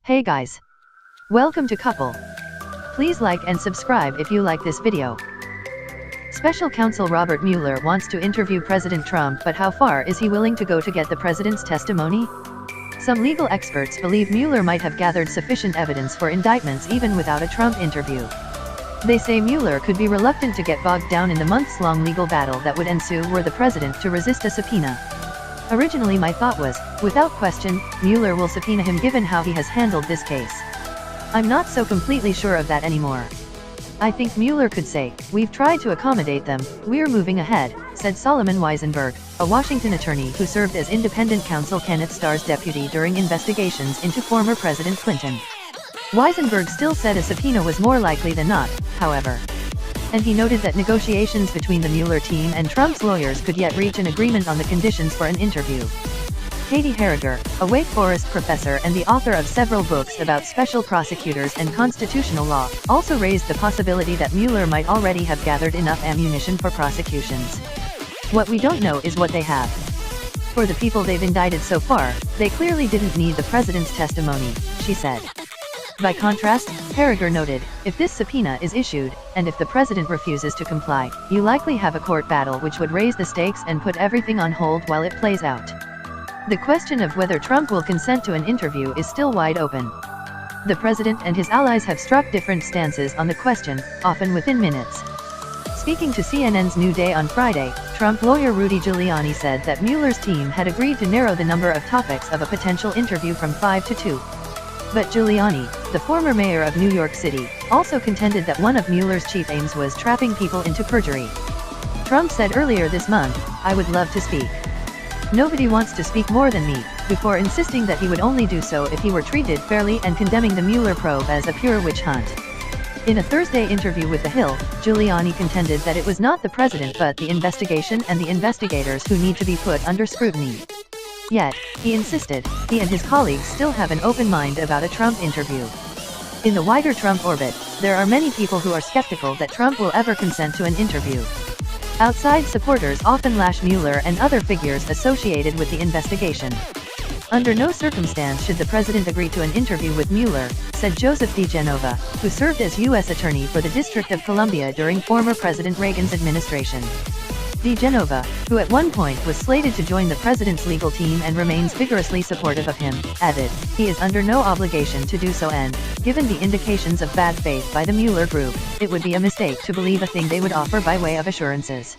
Hey guys. Welcome to Couple. Please like and subscribe if you like this video. Special counsel Robert Mueller wants to interview President Trump, but how far is he willing to go to get the president's testimony? Some legal experts believe Mueller might have gathered sufficient evidence for indictments even without a Trump interview. They say Mueller could be reluctant to get bogged down in the months-long legal battle that would ensue were the president to resist a subpoena. Originally my thought was, without question, Mueller will subpoena him given how he has handled this case. I'm not so completely sure of that anymore. I think Mueller could say, "We've tried to accommodate them, we're moving ahead," said Solomon Weisenberg, a Washington attorney who served as independent counsel Kenneth Starr's deputy during investigations into former President Clinton. Weisenberg still said a subpoena was more likely than not, however. And he noted that negotiations between the Mueller team and Trump's lawyers could yet reach an agreement on the conditions for an interview. Katie Harriger, a Wake Forest professor and the author of several books about special prosecutors and constitutional law, also raised the possibility that Mueller might already have gathered enough ammunition for prosecutions. What we don't know is what they have. For the people they've indicted so far, they clearly didn't need the president's testimony, she said. By contrast, Harriger noted, if this subpoena is issued, and if the president refuses to comply, you likely have a court battle which would raise the stakes and put everything on hold while it plays out. The question of whether Trump will consent to an interview is still wide open. The president and his allies have struck different stances on the question, often within minutes. Speaking to CNN's New Day on Friday, Trump lawyer Rudy Giuliani said that Mueller's team had agreed to narrow the number of topics of a potential interview from 5 to 2. But Giuliani, the former mayor of New York City, also contended that one of Mueller's chief aims was trapping people into perjury. Trump said earlier this month, "I would love to speak. Nobody wants to speak more than me," before insisting that he would only do so if he were treated fairly and condemning the Mueller probe as a pure witch hunt. In a Thursday interview with The Hill, Giuliani contended that it was not the president but the investigation and the investigators who need to be put under scrutiny. Yet, he insisted, he and his colleagues still have an open mind about a Trump interview. In the wider Trump orbit, there are many people who are skeptical that Trump will ever consent to an interview. Outside supporters often lash Mueller and other figures associated with the investigation. Under no circumstance should the president agree to an interview with Mueller, said Joseph DeGenova, who served as U.S. Attorney for the District of Columbia during former President Reagan's administration. DeGenova, who at one point was slated to join the president's legal team and remains vigorously supportive of him, added, he is under no obligation to do so and, given the indications of bad faith by the Mueller group, it would be a mistake to believe a thing they would offer by way of assurances.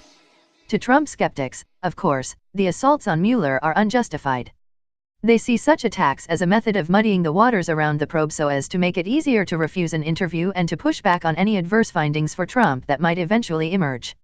To Trump skeptics, of course, the assaults on Mueller are unjustified. They see such attacks as a method of muddying the waters around the probe so as to make it easier to refuse an interview and to push back on any adverse findings for Trump that might eventually emerge.